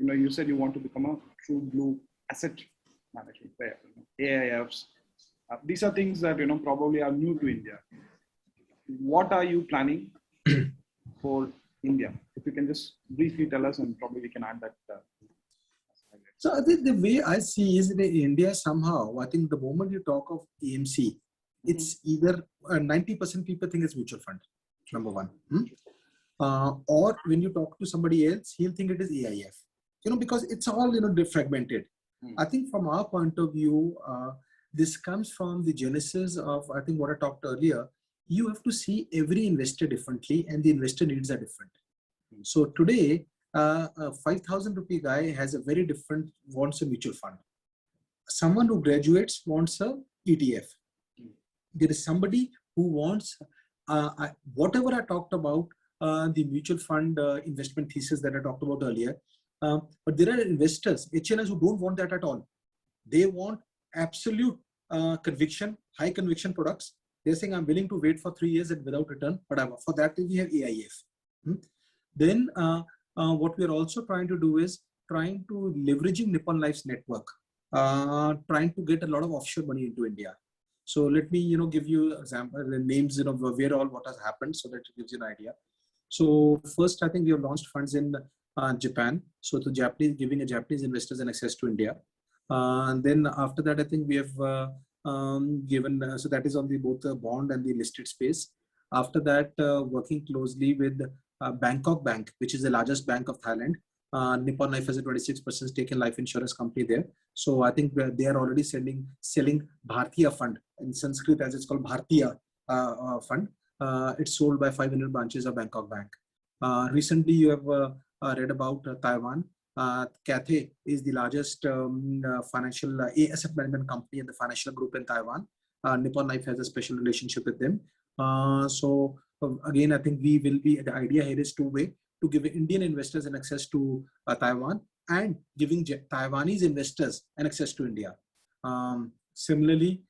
you said you want to become a true blue asset management player, AIFs. These are things that, probably are new to India. What are you planning for India? If you can just briefly tell us, and probably we can add that. So I think the way I see is in India somehow, I think the moment you talk of AMC, it's either 90% people think it's mutual fund, number one. Or when you talk to somebody else, he'll think it is AIF, because it's all, fragmented. I think from our point of view, this comes from the genesis of, I think what I talked earlier, you have to see every investor differently and the investor needs are different. So today, a 5,000 rupee guy has a very different, wants a mutual fund. Someone who graduates wants a ETF. There is somebody who wants, whatever I talked about, the mutual fund investment thesis that I talked about earlier. But there are investors, HNIs, who don't want that at all. They want absolute conviction, high conviction products. They're saying, I'm willing to wait for 3 years and without return, but for that we have AIF. Then what we're also trying to do is trying to leveraging Nippon Life's network, trying to get a lot of offshore money into India. So let me, give you example, the names, where all what has happened, so that it gives you an idea. So first, I think we have launched funds in Japan. So to Japanese, giving a Japanese investors an access to India. And then after that, I think we have given, so that is on the both the bond and the listed space. After that, working closely with Bangkok Bank, which is the largest bank of Thailand. Nippon Life has a 26% stake in life insurance company there. So I think they are already selling Bhartiya fund. In Sanskrit, as it's called Bhartiya fund. It's sold by 500 branches of Bangkok Bank. Recently, you have read about Taiwan. Cathay is the largest financial asset management company in the financial group in Taiwan. Nippon Life has a special relationship with them. So again, I think we will be, the idea here is two-way, to give Indian investors an access to Taiwan and giving Taiwanese investors an access to India. Similarly,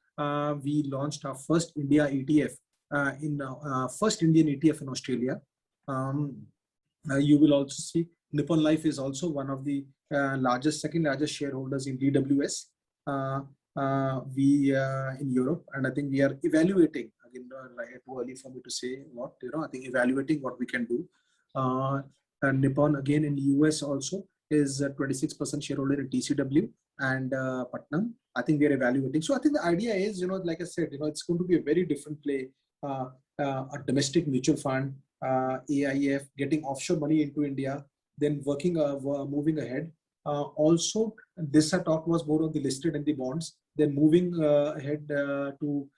we launched our first India ETF, first Indian ETF in Australia. You will also see Nippon Life is also one of the second largest shareholders in DWS. In Europe, and I think we are evaluating, again, too early for me to say what, I think evaluating what we can do. And Nippon, again, in the US also is a 26% shareholder in TCW and Putnam. I think we are evaluating. So I think the idea is, like I said, it's going to be a very different play, a domestic mutual fund, AIF, getting offshore money into India, then moving ahead. Also, this I talked was more on the listed and the bonds. Then moving ahead to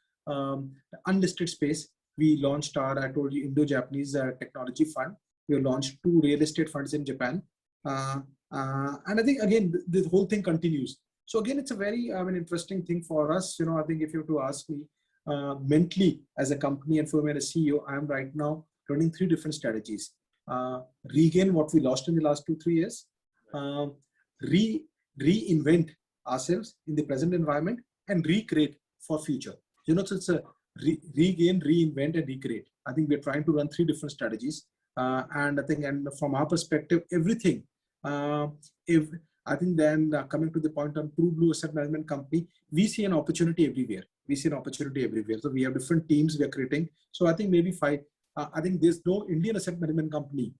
unlisted space, we launched I told you, Indo-Japanese technology fund. We have launched 2 real estate funds in Japan. And I think, again, the whole thing continues. So again, it's a very interesting thing for us. I think if you have to ask me mentally as a company and for me as a CEO, I am right now running 3 different strategies. Regain what we lost in the last 2-3 years. Reinvent ourselves in the present environment and recreate for future. So it's a regain, reinvent, and recreate. I think we're trying to run 3 different strategies. And I think, and from our perspective, everything, I think then coming to the point on True Blue Asset Management Company, we see an opportunity everywhere. So we have different teams we are creating. So I think maybe I think there's no Indian asset management company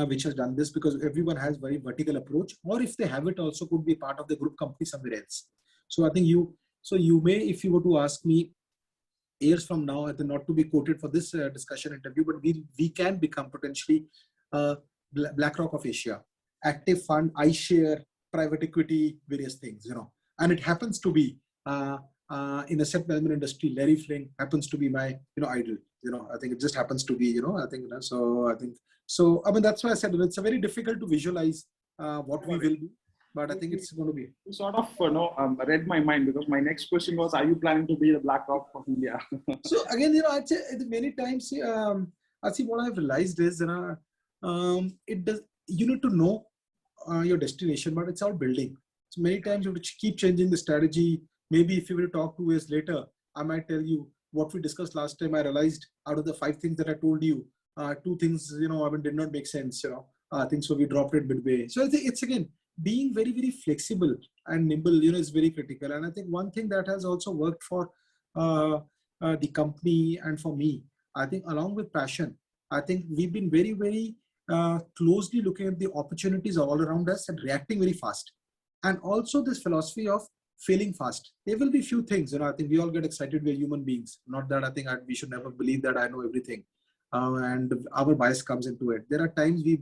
which has done this, because everyone has very vertical approach, or if they have it, also could be part of the group company somewhere else. So I think you may, if you were to ask me years from now, not to be quoted for this discussion interview, but we can become potentially BlackRock of Asia, active fund, iShare, private equity, various things, and it happens to be in the asset management industry, Larry Flynn happens to be my, idol. I think it just happens to be, I think, so I mean, that's why I said it's a very difficult to visualize what we will do, but I think it's going to be. You sort of, read my mind, because my next question was, are you planning to be the BlackRock of India? So again, I'd say many times, I see what I've realized is, it does, you need to know your destination, but it's all building. So many times you have to keep changing the strategy. Maybe if you were to talk 2 years later, I might tell you what we discussed last time. I realized out of the 5 things that I told you, 2 things, did not make sense. I think so we dropped it midway. So I think it's again being very, very flexible and nimble, is very critical. And I think one thing that has also worked for the company and for me, I think along with passion, I think we've been very, very closely looking at the opportunities all around us and reacting very fast. And also this philosophy of failing fast. There will be few things, I think we all get excited. We're human beings. Not that I think we should never believe that I know everything. And our bias comes into it. There are times we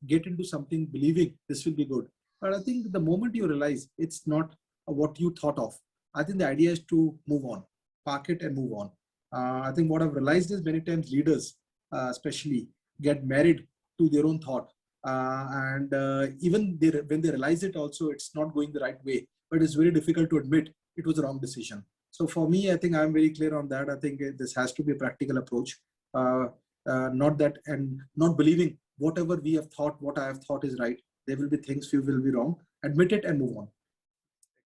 get into something believing this will be good. But I think the moment you realize it's not what you thought of, I think the idea is to move on, park it and move on. I think what I've realized is many times leaders, especially, get married to their own thought. And even when they realize it also, it's not going the right way, but it's very difficult to admit it was a wrong decision. So for me, I think I'm very clear on that. I think this has to be a practical approach. Not that, and not believing whatever we have thought, what I have thought is right. There will be things few will be wrong. Admit it and move on.